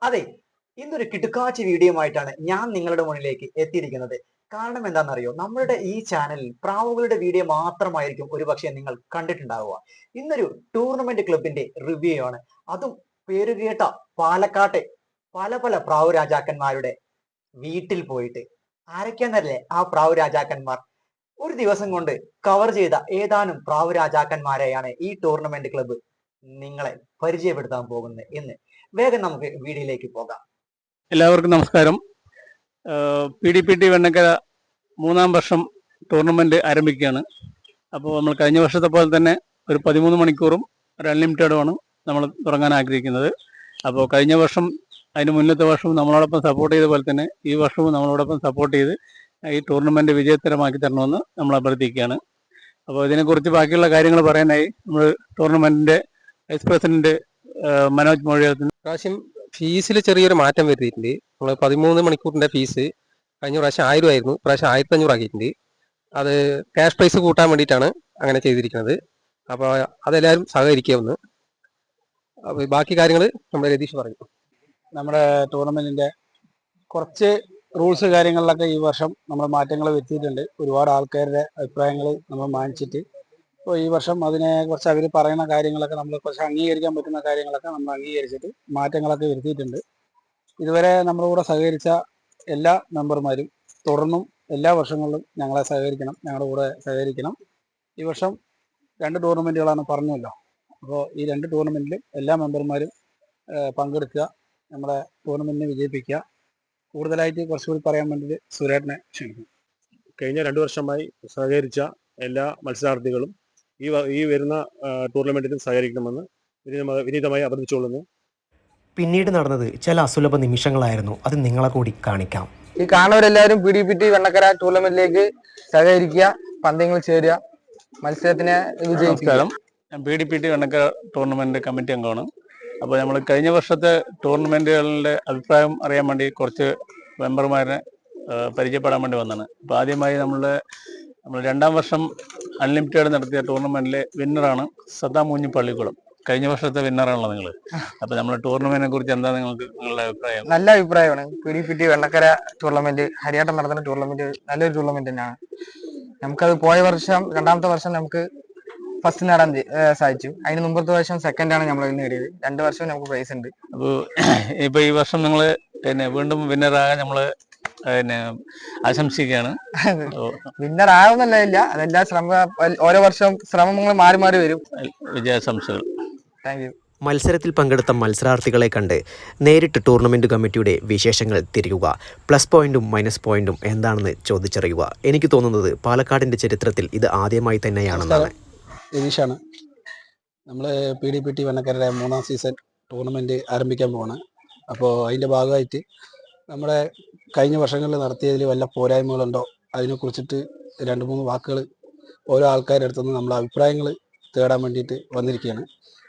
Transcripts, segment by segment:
അതെ, ഇന്നൊരു കിടുക്കാച്ചി വീഡിയോയുമായിട്ടാണ് ഞാൻ നിങ്ങളുടെ മുന്നിലേക്ക് എത്തിയിരിക്കുന്നത്. കാരണം എന്താണെന്നറിയോ, നമ്മളുടെ ഈ ചാനലിൽ പ്രാവുകളുടെ വീഡിയോ മാത്രമായിരിക്കും ഒരുപക്ഷെ നിങ്ങൾ കണ്ടിട്ടുണ്ടാവുക. ഇന്നൊരു ടൂർണമെന്റ് ക്ലബിന്റെ റിവ്യൂ ആണ്. അതും പേരുകേട്ട പാലക്കാട്ടെ പല പല പ്രാവു രാജാക്കന്മാരുടെ വീട്ടിൽ പോയിട്ട്. ആരൊക്കെയാന്നല്ലേ ആ പ്രാവു രാജാക്കന്മാർ? ഒരു ദിവസം കൊണ്ട് കവർ ചെയ്ത ഏതാനും പ്രാവു രാജാക്കന്മാരെയാണ് ഈ ടൂർണമെന്റ് ക്ലബ്ബ് നിങ്ങളെ പരിചയപ്പെടുത്താൻ പോകുന്നത്. എന്ന് വേഗം നമുക്ക് വീഡിയോയിലേക്ക് പോകാം. എല്ലാവർക്കും നമസ്കാരം. PDPT വെണ്ണക്കര 3-ാം വർഷം ടൂർണമെന്റ് ആരംഭിക്കുകയാണ്. അപ്പോൾ നമ്മൾ കഴിഞ്ഞ വർഷത്തെ പോലെ തന്നെ ഒരു 13 മണിക്കൂറും ഒരു അൺലിമിറ്റഡുമാണ് നമ്മൾ തുടങ്ങാൻ ആഗ്രഹിക്കുന്നത്. അപ്പോൾ കഴിഞ്ഞ വർഷം അതിന് മുന്നത്തെ വർഷവും നമ്മളോടൊപ്പം സപ്പോർട്ട് ചെയ്ത പോലെ തന്നെ ഈ വർഷവും നമ്മളോടൊപ്പം സപ്പോർട്ട് ചെയ്ത് ഈ ടൂർണമെന്റ് വിജയകരമാക്കി തരണമെന്ന് നമ്മൾ അഭ്യർത്ഥിക്കുകയാണ്. അപ്പോൾ ഇതിനെക്കുറിച്ച് ബാക്കിയുള്ള കാര്യങ്ങൾ പറയാനായി നമ്മൾ ടൂർണമെന്റിന്റെ വൈസ് പ്രസിഡന്റ് മനോജ് മൊഴിയത്തിന് പ്രാവശ്യം ഫീസിൽ ചെറിയൊരു മാറ്റം വരുത്തിയിട്ടുണ്ട്. നമ്മൾ 13 മണിക്കൂറിന്റെ ഫീസ് കഴിഞ്ഞ പ്രാവശ്യം 1000 ആയിരുന്നു, പ്രാവശ്യം 1500 ആക്കിയിട്ടുണ്ട്. അത് ക്യാഷ് പ്രൈസ് കൂട്ടാൻ വേണ്ടിയിട്ടാണ് അങ്ങനെ ചെയ്തിരിക്കുന്നത്. അപ്പോൾ അതെല്ലാവരും സഹകരിക്കാവുന്നു. അപ്പോൾ ബാക്കി കാര്യങ്ങൾ നമ്മുടെ രതീഷ് പറയും. നമ്മുടെ ടൂർണമെന്റിന്റെ കുറച്ച് റൂൾസ് കാര്യങ്ങളിലൊക്കെ ഈ വർഷം നമ്മൾ മാറ്റങ്ങൾ വരുത്തിയിട്ടുണ്ട്. ഒരുപാട് ആൾക്കാരുടെ അഭിപ്രായങ്ങൾ നമ്മൾ മാനിച്ചിട്ട് ഇപ്പോൾ ഈ വർഷം അതിനെ കുറിച്ച് അവർ പറയുന്ന കാര്യങ്ങളൊക്കെ നമ്മൾ കുറച്ച് അംഗീകരിക്കാൻ പറ്റുന്ന കാര്യങ്ങളൊക്കെ നമ്മൾ അംഗീകരിച്ചിട്ട് മാറ്റങ്ങളൊക്കെ വരുത്തിയിട്ടുണ്ട്. ഇതുവരെ നമ്മുടെ കൂടെ സഹകരിച്ച എല്ലാ മെമ്പർമാരും തുടർന്നും എല്ലാ വർഷങ്ങളിലും ഞങ്ങളെ സഹകരിക്കണം, ഞങ്ങളുടെ കൂടെ സഹകരിക്കണം. ഈ വർഷം 2 ടൂർണമെൻറ്റുകളാണ് പറഞ്ഞല്ലോ. അപ്പോൾ ഈ 2 ടൂർണമെൻറ്റിലും എല്ലാ മെമ്പർമാരും പങ്കെടുക്കുക, നമ്മുടെ ടൂർണമെൻറ്റിനെ വിജയിപ്പിക്കുക. കൂടുതലായിട്ട് കുറച്ചുകൂടി പറയാൻ വേണ്ടിയിട്ട് സുരേട്ടനെ ക്ഷണിക്കും. കഴിഞ്ഞ 2 വർഷമായി സഹകരിച്ച എല്ലാ മത്സരാർത്ഥികളും ഈ വരുന്ന ടൂർണമെന്റിലും സഹകരിക്കണമെന്ന് വിനീതമായി അഭ്യർത്ഥിച്ചുകൊള്ളുന്നു. പിന്നീട് നടന്നത് ചില അസുലഭ നിമിഷങ്ങളായിരുന്നു. അത് നിങ്ങളെ കൂടി കാണിക്കാം. ഈ കാണുന്നവരെല്ലാവരും PDPT വെണ്ണക്കര ടൂർണമെന്റിലേക്ക് സഹകരിക്കുക, പന്തയങ്ങൾ ചേരുക, മത്സരത്തിനെ വിജയിക്കുക. ഞാൻ PDPT വെണ്ണക്കര ടൂർണമെന്റ് കമ്മിറ്റി അംഗമാണ്. അപ്പോൾ നമ്മൾ കഴിഞ്ഞ വർഷത്തെ ടൂർണമെന്റുകളുടെ അഭിപ്രായം അറിയാൻ വേണ്ടി കുറച്ച് മെമ്പർമാരെ പരിചയപ്പെടാൻ വേണ്ടി വന്നതാണ്. അപ്പോൾ ആദ്യമായി നമ്മൾ 2-ാം വർഷം അൺലിമിറ്റഡ് നടത്തിയ ടൂർണമെന്റിലെ വിന്നറാണ് സദ്ദാം മൂഞ്ഞി പള്ളിക്കുളം. കഴിഞ്ഞ വർഷത്തെ വിന്നറാണല്ലോ നിങ്ങൾ. അപ്പോൾ നമ്മുടെ ടൂർണമെന്റിനെ കുറിച്ച് എന്താ നിങ്ങളുടെ അഭിപ്രായം? നല്ല അഭിപ്രായമാണ്. PDPT വെണ്ണക്കര ടൂർണമെന്റ് ഹരിയാട്ടം നടത്തുന്ന ടൂർണമെന്റ് നല്ലൊരു ടൂർണമെന്റ് തന്നെയാണ്. നമുക്കത് പോയ വർഷം 2-ാമത്തെ വർഷം നമുക്ക് ഫസ്റ്റ് നേടാൻ സാധിച്ചു. അതിന് മുമ്പത്തെ വർഷം സെക്കൻഡാണ് നമ്മൾ നേടിയത്. 2 വർഷവും നമുക്ക് പ്രൈസ് ഉണ്ട്. അപ്പോൾ ഇപ്പൊ ഈ വർഷം നിങ്ങൾ വീണ്ടും വിന്നറാകാൻ നമ്മൾ ആശംസിക്കുകയാണ്. വിന്നർ ആവുന്നല്ല, അതെല്ലാം ഓരോ വർഷം ശ്രമങ്ങൾ മാറി മാറി വരും. വിജയാശംസകൾ. Thank you. മത്സരത്തിൽ പങ്കെടുത്ത മത്സരാർത്ഥികളെ കണ്ട് നേരിട്ട് ടൂർണമെന്റ് കമ്മിറ്റിയുടെ വിശേഷങ്ങൾ തിരിയുക, പ്ലസ് പോയിന്റും മൈനസ് പോയിന്റും എന്താണെന്ന് ചോദിച്ചറിയുക. എനിക്ക് തോന്നുന്നത് പാലക്കാടിന്റെ ചരിത്രത്തിൽ ഇത് ആദ്യമായി തന്നെയാണെന്നാണ്. രതീഷാണ്. നമ്മൾ PDPT വെണ്ണക്കരയുടെ 3-ാം സീസൺ ടൂർണമെൻറ്റ് ആരംഭിക്കാൻ പോവാണ്. അപ്പോൾ അതിൻ്റെ ഭാഗമായിട്ട് നമ്മുടെ കഴിഞ്ഞ വർഷങ്ങളിൽ നടത്തിയതിൽ വല്ല പോരായ്മകളുണ്ടോ അതിനെക്കുറിച്ചിട്ട് 2-3 വാക്കുകൾ ഓരോ ആൾക്കാരുടെ അടുത്തുനിന്ന് നമ്മൾ അഭിപ്രായങ്ങൾ തേടാൻ വേണ്ടിയിട്ട് വന്നിരിക്കുകയാണ്.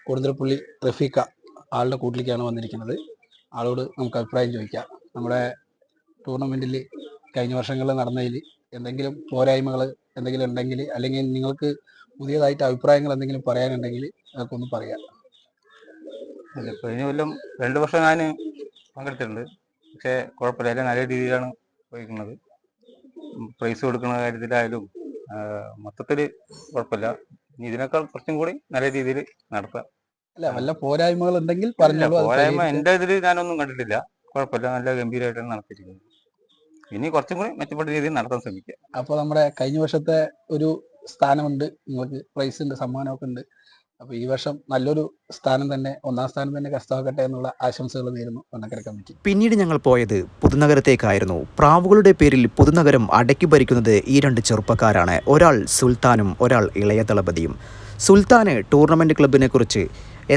കൊടുന്തലപ്പള്ളി റഫീഖ ആളുടെ കൂട്ടിലേക്കാണ് വന്നിരിക്കുന്നത്. ആളോട് നമുക്ക് അഭിപ്രായം ചോദിക്കാം. നമ്മുടെ ടൂർണമെൻറ്റിൽ കഴിഞ്ഞ വർഷങ്ങളിൽ നടന്നതിൽ എന്തെങ്കിലും പോരായ്മകൾ എന്തെങ്കിലും ഉണ്ടെങ്കിൽ, അല്ലെങ്കിൽ നിങ്ങൾക്ക് പുതിയതായിട്ട് അഭിപ്രായങ്ങൾ എന്തെങ്കിലും പറയാനുണ്ടെങ്കിൽ അതൊക്കെ ഒന്ന് പറയാം. കഴിഞ്ഞ കൊല്ലം 2 വർഷം ഞാൻ പങ്കെടുത്തിട്ടുണ്ട്. പക്ഷേ കുഴപ്പമില്ല, നല്ല രീതിയിലാണ് പോയിരിക്കുന്നത്. പ്രൈസ് കൊടുക്കുന്ന കാര്യത്തിലായാലും മൊത്തത്തിൽ കുഴപ്പമില്ല. ഇനി ഇതിനേക്കാൾ കുറച്ചും കൂടി നല്ല രീതിയിൽ നടത്താം. അല്ല, വല്ല പോരായ്മകൾ ഉണ്ടെങ്കിൽ പറഞ്ഞോളൂ. പോരായ്മ എൻ്റെ ഇതിൽ ഞാനൊന്നും കണ്ടിട്ടില്ല. കുഴപ്പമില്ല, നല്ല ഗംഭീരമായിട്ടാണ് നടത്തിയിരിക്കുന്നത്. ഇനി കുറച്ചും കൂടി മെച്ചപ്പെട്ട രീതിയിൽ നടത്താൻ ശ്രമിക്കുക. അപ്പോൾ നമ്മുടെ കഴിഞ്ഞ വർഷത്തെ ഒരു സ്ഥാനമുണ്ട്, നിങ്ങൾക്ക് പ്രൈസ് ഉണ്ട്, സമ്മാനമൊക്കെ ഉണ്ട്. അപ്പോൾ ഈ വർഷം നല്ലൊരു സ്ഥാനം തന്നെ, 1-ാം സ്ഥാനം തന്നെ കരസ്ഥമാക്കട്ടെ എന്നുള്ള ആശംസകൾ നേരുന്നു വെണ്ണക്കര കമ്മിറ്റി. പിന്നീട് ഞങ്ങൾ പോയത് പുതുനഗരത്തേക്കായിരുന്നു. പ്രാവുകളുടെ പേരിൽ പുതുനഗരം അടക്കി ഭരിക്കുന്നത് ഈ 2 ചെറുപ്പക്കാരാണ്. ഒരാൾ സുൽത്താനും ഒരാൾ ഇളയ ദളപതിയും. സുൽത്താന് ടൂർണമെന്റ് ക്ലബിനെ കുറിച്ച്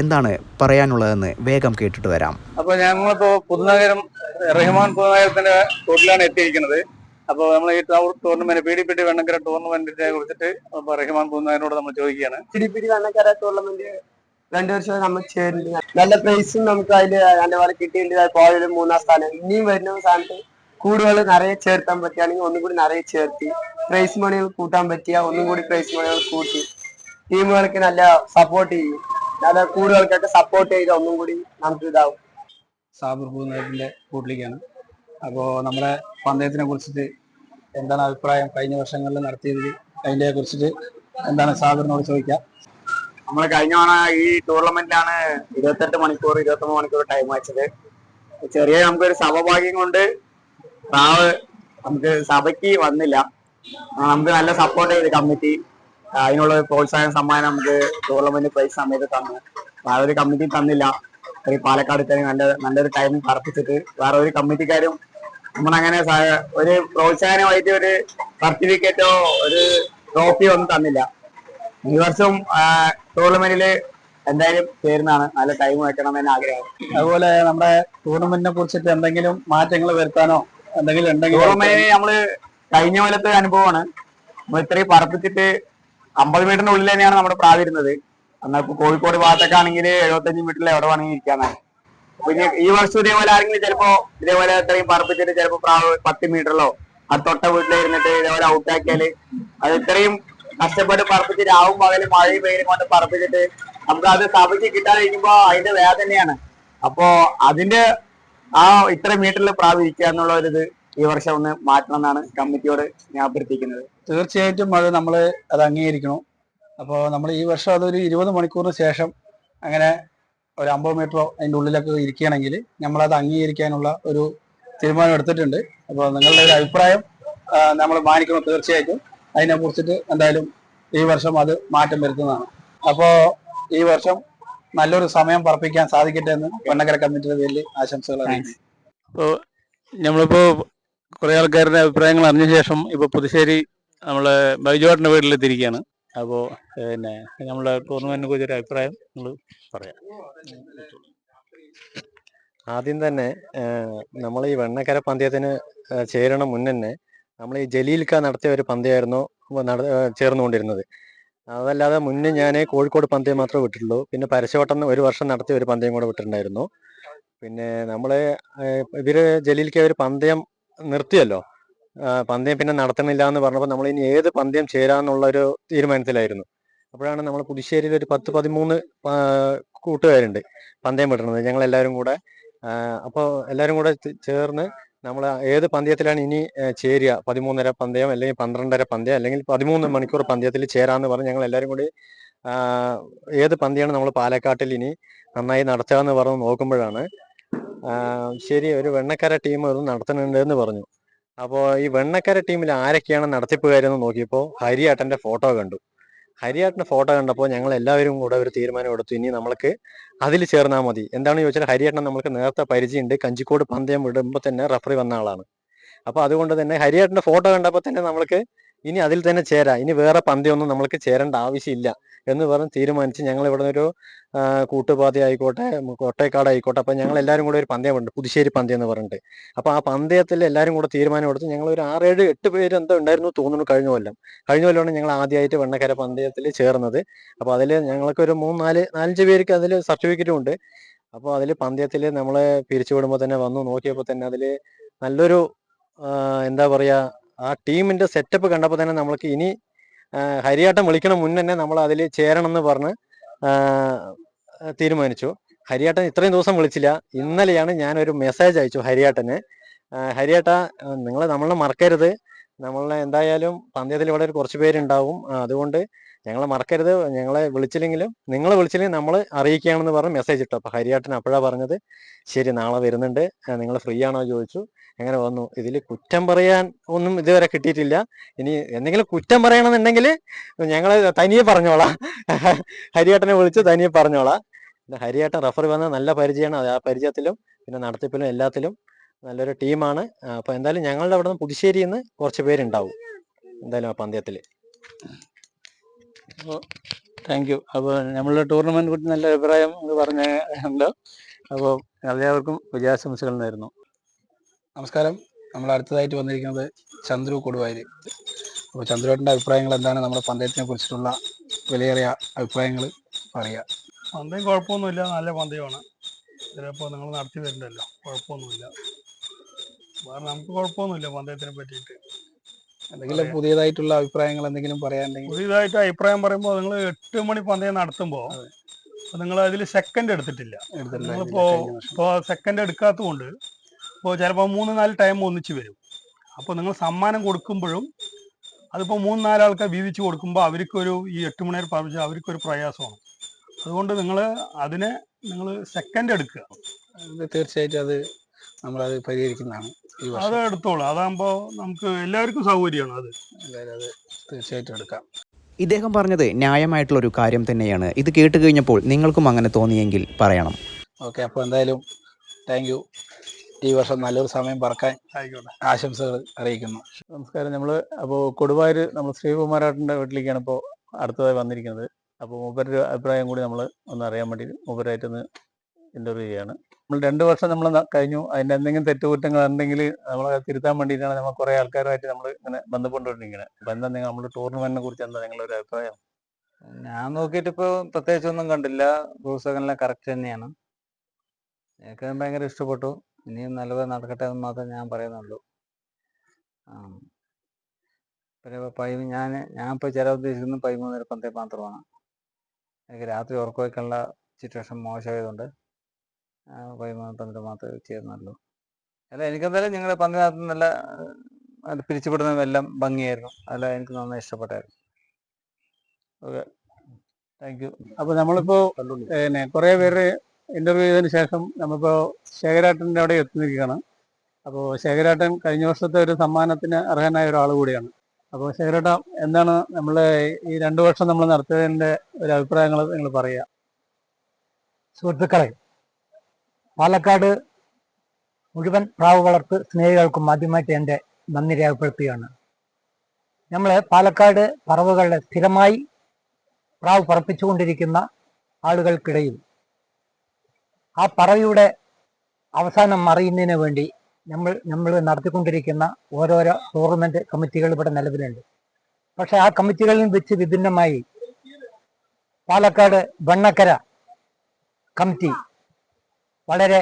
എന്താണ് പറയാനുള്ളതെന്ന് വേഗം കേട്ടിട്ട് വരാം. അപ്പോൾ ഞങ്ങളിപ്പോ പുതുനഗരം റഹ്മാൻ പുതുനഗരത്തിന്റെ ടൂറിലാണ് എത്തിയിരിക്കുന്നത്. അപ്പോൾ നമ്മൾ ഈ ടൂർണമെന്റ് PDPT വെണ്ണക്കര ടൂർണമെന്റിനെ കുറിച്ചിട്ട് റഹ്മാൻ പുതുനഗരനോട് നമ്മൾ ചോദിക്കുകയാണ്. PDPT വെണ്ണക്കര ടൂർണമെന്റ് 2 വർഷം നമ്മൾ ചേരുന്നുണ്ട്. നല്ല പ്രൈസും നമുക്ക് അതിൽ നല്ല പോലെ കിട്ടിയിട്ടുണ്ട്. പോയാലും 3-ാം സ്ഥാനം. ഇനിയും വരുന്ന സ്ഥാനത്ത് കൂടുതൽ നിറയെ ചേർത്താൻ പറ്റുകയാണെങ്കിൽ ഒന്നും കൂടി നിറയെ ചേർത്തി പ്രൈസ് മണികൾ കൂട്ടാൻ പറ്റിയ ഒന്നും കൂടി പ്രൈസ് മണികൾ കൂട്ടി ടീമുകൾക്ക് നല്ല സപ്പോർട്ട് ചെയ്യും. നല്ല കൂടുതൽക്കൊക്കെ സപ്പോർട്ട് ചെയ്ത് ഒന്നും കൂടി നമുക്ക് ഇതാവും. സാബിർ പുതുനഗരത്തിൻ്റെ കൂട്ടിലേക്കാണ്. അപ്പോൾ നമ്മുടെ പന്തയത്തിനെ കുറിച്ചിട്ട് എന്താണ് അഭിപ്രായം, കഴിഞ്ഞ വർഷങ്ങളിൽ നടത്തിയതിൽ അതിനെ കുറിച്ചിട്ട് എന്താണ് സാബിറിനോട് ചോദിക്കാം. നമ്മൾ കഴിഞ്ഞ തവണ ഈ ടൂർണമെന്റിലാണ് 28 മണിക്കൂർ 29 മണിക്കൂർ ടൈം വെച്ചത്. ചെറിയ നമുക്കൊരു സഭഭാഗ്യം കൊണ്ട് പ്രാവ് നമുക്ക് സഭയ്ക്ക് വന്നില്ല. നമുക്ക് നല്ല സപ്പോർട്ട് ചെയ്ത് കമ്മിറ്റി അതിനുള്ള ഒരു പ്രോത്സാഹന സമ്മാനം നമുക്ക് ടൂർണമെന്റ് പ്രൈസ് സമയത്ത് തന്നു. വേറെ ഒരു കമ്മിറ്റി തന്നില്ല. ഈ പാലക്കാട് തന്നെ നല്ലൊരു ടൈം പറപ്പിച്ചിട്ട് വേറെ ഒരു കമ്മിറ്റിക്കാരും നമ്മളങ്ങനെ ഒരു പ്രോത്സാഹനമായിട്ട് ഒരു സർട്ടിഫിക്കറ്റോ ഒരു ട്രോഫിയോ ഒന്നും തന്നില്ല. ഈ വർഷം ടൂർണമെന്റില് എന്തായാലും ചേരുന്നതാണ്. നല്ല ടൈം വെക്കണമെന്ന് ആഗ്രഹം. അതുപോലെ നമ്മുടെ ടൂർണമെന്റിനെ കുറിച്ചിട്ട് എന്തെങ്കിലും മാറ്റങ്ങൾ വരുത്താനോ എന്തെങ്കിലും ഉണ്ടെങ്കിൽ ടൂർണമെന്റിന് നമ്മള് കഴിഞ്ഞ പോലത്തെ അനുഭവമാണ്. നമ്മൾ ഇത്രയും പറപ്പിച്ചിട്ട് 50 മീറ്ററിന്റെ ഉള്ളിൽ തന്നെയാണ് നമ്മുടെ പ്രാവ് ഇരുന്നത്. എന്നാൽ കോഴിക്കോട് ഭാഗത്തൊക്കെ ആണെങ്കിൽ 75 മീറ്ററിൽ എവിടെ വേണമെങ്കിൽ ഇരിക്കാനാണ്. പിന്നെ ഈ വർഷം ഇതേപോലെ ആരെങ്കിലും ചിലപ്പോ ഇതേപോലെ ഇത്രയും പറപ്പിച്ചിട്ട് ചിലപ്പോ പ്രാവ് 10 മീറ്ററിലോ അത് തൊട്ട വീട്ടിൽ ഇരുന്നിട്ട് ഇതേപോലെ ഔട്ടാക്കിയാല് അത് ഇത്രയും കഷ്ടപ്പെട്ട് പറപ്പിച്ച് രാവും പകലും മഴയും വെയിലും കൊണ്ട് പറപ്പിച്ചിട്ട് നമുക്ക് അത് സഭയ്ക്ക് കിട്ടാതിരിക്കുമ്പോ അതിന്റെ വേദനയാണ്. അപ്പോ അതിന്റെ ഇത്ര മീറ്ററിൽ പ്രാവ് ഇരിക്കുക എന്നുള്ള ഒരു ഇത് ഈ വർഷം ഒന്ന് മാറ്റണം എന്നാണ് കമ്മിറ്റിയോട് ഞാൻ അഭ്യർത്ഥിക്കുന്നത്. തീർച്ചയായിട്ടും നമ്മൾ അത് അംഗീകരിക്കണം. അപ്പോൾ നമ്മൾ ഈ വർഷം അതൊരു 20 മണിക്കൂറിന് ശേഷം അങ്ങനെ ഒരു 50 മീറ്ററോ അതിൻ്റെ ഉള്ളിലൊക്കെ ഇരിക്കുകയാണെങ്കിൽ നമ്മളത് അംഗീകരിക്കാനുള്ള ഒരു തീരുമാനം എടുത്തിട്ടുണ്ട്. അപ്പോൾ നിങ്ങളുടെ ഒരു അഭിപ്രായം നമ്മൾ മാനിക്കണം. തീർച്ചയായിട്ടും അതിനെ കുറിച്ചിട്ട് എന്തായാലും ഈ വർഷം അത് മാറ്റം വരുത്തുന്നതാണ്. അപ്പോൾ ഈ വർഷം നല്ലൊരു സമയം പറപ്പിക്കാൻ സാധിക്കട്ടെ എന്ന് വണ്ണക്കര കമ്മിറ്റിയുടെ പേരിൽ ആശംസകൾ അറിയിക്കുന്നു. ഇപ്പോൾ നമ്മളിപ്പോൾ കുറേ ആൾക്കാരുടെ അഭിപ്രായങ്ങൾ അറിഞ്ഞ ശേഷം ഇപ്പോൾ പുതുശ്ശേരി നമ്മളെ ബൈജുവാട്ടിൻ്റെ വീട്ടിലെത്തിയിരിക്കുകയാണ്. അപ്പോൾ പിന്നെ നമ്മളെ ടൂർണമെന്റിനെ കുറിച്ചൊരു അഭിപ്രായം നമ്മൾ പറയാം. ആദ്യം തന്നെ നമ്മൾ ഈ വെണ്ണക്കര പന്തയത്തിന് ചേരണം മുന്നേ നമ്മൾ ഈ ജലീൽക്ക നടത്തിയ ഒരു പന്തയമായിരുന്നു ചേർന്നുകൊണ്ടിരുന്നത്. അതല്ലാതെ മുന്നേ ഞാൻ കോഴിക്കോട് പന്തയം മാത്രമേ വിട്ടിട്ടുള്ളൂ. പിന്നെ പരശോട്ടം ഒരു വർഷം നടത്തിയ ഒരു പന്തയം കൂടെ വിട്ടിട്ടുണ്ടായിരുന്നു. പിന്നെ നമ്മള് ഇവര് ജലീൽക്ക ഒരു പന്തയം നിർത്തിയല്ലോ, പന്തയം പിന്നെ നടത്തണില്ല എന്ന് പറഞ്ഞപ്പോൾ നമ്മൾ ഇനി ഏത് പന്തയം ചേരാന്നുള്ളൊരു തീരുമാനത്തിലായിരുന്നു. അപ്പോഴാണ് നമ്മൾ പുതുശ്ശേരിയിൽ ഒരു 10-13 കൂട്ടുകാരുണ്ട് പന്തയം വിടുന്നത്, ഞങ്ങൾ എല്ലാവരും കൂടെ. അപ്പോൾ എല്ലാവരും കൂടെ ചേർന്ന് നമ്മൾ ഏത് പന്തയത്തിലാണ് ഇനി ചേരുക, 13:30 പന്തയം അല്ലെങ്കിൽ 12:30 പന്തയം അല്ലെങ്കിൽ 13 മണിക്കൂർ പന്തയത്തിൽ ചേരാന്ന് പറഞ്ഞ് ഞങ്ങൾ എല്ലാവരും കൂടി ഏത് പന്തയമാണ് നമ്മൾ പാലക്കാട്ടിൽ ഇനി നന്നായി നടത്തുക എന്ന് പറഞ്ഞ് നോക്കുമ്പോഴാണ് ശരി ഒരു വെണ്ണക്കര ടീം അത് നടത്തുന്നുണ്ട് എന്ന് പറഞ്ഞു. അപ്പോൾ ഈ വെണ്ണക്കര ടീമിൽ ആരൊക്കെയാണ് നടത്തിപ്പുകാരെന്ന് നോക്കിയപ്പോൾ ഹരിയേട്ടൻ്റെ ഫോട്ടോ കണ്ടു. ഹരിയേട്ടൻ്റെ ഫോട്ടോ കണ്ടപ്പോൾ ഞങ്ങൾ എല്ലാവരും കൂടെ ഒരു തീരുമാനം എടുത്തു, ഇനി നമ്മൾക്ക് അതിൽ ചേർന്നാൽ മതി. എന്താണെന്ന് ചോദിച്ചാൽ ഹരിയേട്ടൻ നമുക്ക് നേരത്തെ പരിചയമുണ്ട്, കഞ്ചിക്കോട് പന്തയം വിടുമ്പോൾ തന്നെ റഫറി വന്ന ആളാണ്. അപ്പോൾ അതുകൊണ്ട് തന്നെ ഹരിയേട്ടൻ്റെ ഫോട്ടോ കണ്ടപ്പോൾ തന്നെ നമ്മൾക്ക് ഇനി അതിൽ തന്നെ ചേരാം, ഇനി വേറെ പന്തയമൊന്നും നമ്മൾക്ക് ചേരേണ്ട ആവശ്യമില്ല എന്ന് പറഞ്ഞ് തീരുമാനിച്ച് ഞങ്ങൾ ഇവിടെ ഒരു കൂട്ടുപാതി ആയിക്കോട്ടെ കോട്ടയക്കാട് ആയിക്കോട്ടെ, അപ്പം ഞങ്ങൾ എല്ലാവരും കൂടെ ഒരു പന്തയമുണ്ട്, പുതുശ്ശേരി പന്തയം എന്ന് പറഞ്ഞിട്ട്. അപ്പോൾ ആ പന്തയത്തിൽ എല്ലാവരും കൂടെ തീരുമാനം എടുത്ത് ഞങ്ങൾ ഒരു 6-7-8 പേര് എന്തോ ഉണ്ടായിരുന്നു തോന്നുന്നു. കഴിഞ്ഞ കൊല്ലമാണ് ഞങ്ങൾ ആദ്യമായിട്ട് വെണ്ണക്കര പന്തയത്തിൽ ചേർന്നത്. അപ്പോൾ അതിൽ ഞങ്ങൾക്കൊരു 3-4-5 പേർക്ക് അതിൽ സർട്ടിഫിക്കറ്റും ഉണ്ട്. അപ്പോൾ അതിൽ പന്തയത്തിൽ നമ്മളെ പിരിച്ചുവിടുമ്പോൾ തന്നെ വന്നു നോക്കിയപ്പോൾ തന്നെ അതിൽ നല്ലൊരു എന്താ പറയുക, ആ ടീമിന്റെ സെറ്റപ്പ് കണ്ടപ്പോൾ തന്നെ നമ്മൾക്ക് ഇനി ഹരിയാട്ടം വിളിക്കണം മുന്നേ നമ്മൾ അതിൽ ചേരണം എന്ന് പറഞ്ഞ് തീരുമാനിച്ചു. ഹരിയാട്ടൻ ഇത്രയും ദിവസം വിളിച്ചില്ല. ഇന്നലെയാണ് ഞാനൊരു മെസ്സേജ് അയച്ചു ഹരിയാട്ടന്, ഹരിയാട്ട നമ്മളെ മറക്കരുത്, നമ്മളെ എന്തായാലും പന്തയത്തിൽ ഇവിടെ ഒരു കുറച്ച് പേരുണ്ടാവും, അതുകൊണ്ട് ഞങ്ങളെ മറക്കരുത്, ഞങ്ങളെ വിളിച്ചില്ലെങ്കിലും നിങ്ങളെ വിളിച്ചില്ലെങ്കിൽ നമ്മൾ അറിയിക്കുകയാണെന്ന് പറഞ്ഞ് മെസ്സേജ് ഇട്ടു. അപ്പോൾ ഹരിയാട്ടൻ അപ്പോഴാണ് പറഞ്ഞത് ശരി നാളെ വരുന്നുണ്ട്, നിങ്ങൾ ഫ്രീ ആണോ ചോദിച്ചു. അങ്ങനെ വന്നു. ഇതിൽ കുറ്റം പറയാൻ ഒന്നും ഇതുവരെ കിട്ടിയിട്ടില്ല. ഇനി എന്തെങ്കിലും കുറ്റം പറയണമെന്നുണ്ടെങ്കിൽ ഞങ്ങൾ തനിയെ പറഞ്ഞോളാം, ഹരിയേട്ടനെ വിളിച്ച് തനിയെ പറഞ്ഞോളാം. പിന്നെ ഹരിയേട്ടൻ റഫറി വന്ന നല്ല പരിചയമാണ്, ആ പരിചയത്തിലും പിന്നെ നടത്തിപ്പിലും എല്ലാത്തിലും നല്ലൊരു ടീമാണ്. അപ്പോൾ എന്തായാലും ഞങ്ങളുടെ അവിടെ നിന്ന് പുതുശ്ശേരിയിൽ നിന്ന് കുറച്ച് പേരുണ്ടാവും എന്തായാലും ആ പന്തയത്തിൽ. അപ്പോൾ താങ്ക് യു. അപ്പോൾ നമ്മളുടെ ടൂർണമെന്റ് കുറിച്ച് നല്ല അഭിപ്രായം പറഞ്ഞുണ്ടോ. അപ്പോൾ എല്ലാവർക്കും വിജയാശംസകൾ നേരുന്നു. നമസ്കാരം. നമ്മൾ അടുത്തതായിട്ട് വന്നിരിക്കുന്നത് ചന്ദ്രു കൊടുവായൂർ. അപ്പോൾ ചന്ദ്രുവേട്ടൻ്റെ അഭിപ്രായങ്ങൾ എന്താണ്, നമ്മുടെ പന്തയത്തിനെ കുറിച്ചിട്ടുള്ള വിലയേറിയ അഭിപ്രായങ്ങൾ പറയുക. പന്തയം കുഴപ്പമൊന്നുമില്ല, നല്ല പന്തയമാണ്. ചിലപ്പോൾ നിങ്ങൾ നടത്തി വരുന്നുണ്ടല്ലോ, കുഴപ്പമൊന്നുമില്ല. വേറെ നമുക്ക് കുഴപ്പമൊന്നുമില്ല പന്തയത്തിനെ പറ്റിയിട്ട്. എന്തെങ്കിലും പുതിയതായിട്ടുള്ള അഭിപ്രായങ്ങൾ എന്തെങ്കിലും പറയാനുണ്ടെങ്കിൽ. പുതിയതായിട്ട് അഭിപ്രായം പറയുമ്പോൾ നിങ്ങൾ 8 മണി പന്തയം നടത്തുമ്പോൾ അപ്പോൾ നിങ്ങൾ അതിൽ സെക്കൻഡ് എടുത്തിട്ടില്ല. എടുത്തിട്ടില്ല നിങ്ങളിപ്പോൾ കഴിഞ്ഞ വർഷം. ഇപ്പോൾ സെക്കൻഡ് എടുക്കാത്തത് കൊണ്ട് ഇപ്പോൾ ചിലപ്പോൾ 3-4 ടൈം ഒന്നിച്ച് വരും. അപ്പോൾ നിങ്ങൾ സമ്മാനം കൊടുക്കുമ്പോഴും അതിപ്പോൾ 3-4 ആൾക്കാർ വീതിച്ച് കൊടുക്കുമ്പോൾ അവർക്കൊരു ഈ 8 മണി പ്രാവശ്യം അവർക്കൊരു പ്രയാസമാണ്. അതുകൊണ്ട് അതിനെ നിങ്ങൾ സെക്കൻഡ് എടുക്കുക. തീർച്ചയായിട്ടും അത് നമ്മളത് പരിഹരിക്കുന്നതാണ് ഈ വർഷം. അത് എടുത്തോളൂ. അതാകുമ്പോൾ നമുക്ക് എല്ലാവർക്കും സൗകര്യമാണ്. എന്തായാലും അത് തീർച്ചയായിട്ടും എടുക്കാം. ഇദ്ദേഹം പറഞ്ഞത് ന്യായമായിട്ടുള്ള ഒരു കാര്യം തന്നെയാണ്. ഇത് കേട്ട് കഴിഞ്ഞപ്പോൾ നിങ്ങൾക്കും അങ്ങനെ തോന്നിയെങ്കിൽ പറയണം. ഓക്കെ, അപ്പോൾ എന്തായാലും താങ്ക് യു. ഈ വർഷം നല്ലൊരു സമയം പറക്കാൻ ആയിക്കോട്ടെ. ആശംസകൾ അറിയിക്കുന്നു. നമസ്കാരം. നമ്മൾ അപ്പോൾ കൊടുവായൂർ നമ്മൾ ശ്രീകുമാരേട്ടൻ്റെ വീട്ടിലേക്കാണ് ഇപ്പോൾ അടുത്തതായി വന്നിരിക്കുന്നത്. അപ്പോൾ മൂപ്പരുടെ അഭിപ്രായം കൂടി നമ്മൾ ഒന്ന് അറിയാൻ വേണ്ടി മൂപ്പരായിട്ടൊന്ന് ഇൻ്റർവ്യൂ ചെയ്യാണ്. നമ്മൾ 2 വർഷം നമ്മൾ കഴിഞ്ഞു. അതിൻ്റെ എന്തെങ്കിലും തെറ്റുകുറ്റങ്ങൾ ഉണ്ടെങ്കിൽ നമ്മളെ തിരുത്താൻ വേണ്ടിയിട്ടാണ് നമ്മൾ കുറേ ആൾക്കാരുമായിട്ട് നമ്മൾ ഇങ്ങനെ ബന്ധപ്പെട്ടുകൊണ്ടിരിക്കുന്നത്. അപ്പോൾ എന്താ നമ്മുടെ ടൂർണമെന്റിനെ കുറിച്ച് എന്താ നിങ്ങളുടെ ഒരു അഭിപ്രായം? ഞാൻ നോക്കിയിട്ട് ഇപ്പോൾ പ്രത്യേകിച്ചൊന്നും കണ്ടില്ല. റൂൾസ് ഒക്കെ എല്ലാം കറക്റ്റ് തന്നെയാണ്. എനിക്ക് ഭയങ്കര ഇഷ്ടപ്പെട്ടു. ഇനിയും നല്ലത് നടക്കട്ടെ എന്ന് മാത്രമേ ഞാൻ പറയുന്നുള്ളൂ. പിന്നെ ഞാൻ ഇപ്പോൾ ചേരാൻ ഉദ്ദേശിക്കുന്നത് 13 പന്തയം മാത്രമാണ്. എനിക്ക് രാത്രി ഉറക്കം വയ്ക്കാനുള്ള സിറ്റുവേഷൻ മോശമായതുകൊണ്ട് 13 പന്തയം മാത്രമേ ചെയ്യുന്നുള്ളൂ. അല്ല, എനിക്കെന്തായാലും നിങ്ങളുടെ പന്തയത്തിനകത്ത് നല്ല പിരിച്ചുവിടുന്നതെല്ലാം ഭംഗിയായിരുന്നു. അല്ല, എനിക്ക് നന്നായി ഇഷ്ടപ്പെട്ടായിരുന്നു. Okay, thank you. അപ്പോൾ നമ്മളിപ്പോൾ കുറേ പേര് ഇൻ്റർവ്യൂ ചെയ്തതിന് ശേഷം നമ്മളിപ്പോൾ ശേഖരാട്ടൻ്റെ അവിടെ എത്തിയിരിക്കുകയാണ്. അപ്പോൾ ശേഖരാട്ടൻ കഴിഞ്ഞ വർഷത്തെ ഒരു സമ്മാനത്തിന് അർഹനായ ഒരാൾ കൂടിയാണ്. അപ്പോൾ ശേഖരാട്ട, എന്താണ് നമ്മൾ ഈ 2 വർഷം നമ്മൾ നടത്തിയതിൻ്റെ ഒരു അഭിപ്രായങ്ങൾ നിങ്ങൾ പറയുക? സുഹൃത്തുക്കളെ, പാലക്കാട് മുഴുവൻ പ്രാവ് വളർത്ത് സ്നേഹികൾക്കും ആദ്യമായിട്ട് എൻ്റെ നന്ദി രേഖപ്പെടുത്തുകയാണ്. നമ്മൾ പാലക്കാട് പറവുകളുടെ സ്ഥിരമായി പ്രാവ് പറപ്പിച്ചുകൊണ്ടിരിക്കുന്ന ആളുകൾക്കിടയിൽ ആ പറവയുടെ അവസാനം അറിയുന്നതിന് വേണ്ടി നമ്മൾ നടത്തിക്കൊണ്ടിരിക്കുന്ന ഓരോരോ ടൂർണമെന്റ് കമ്മിറ്റികൾ ഇവിടെ നിലവിലുണ്ട്. പക്ഷെ ആ കമ്മിറ്റികളിൽ വെച്ച് വിഭിന്നമായി പാലക്കാട് വെണ്ണക്കര കമ്മിറ്റി വളരെ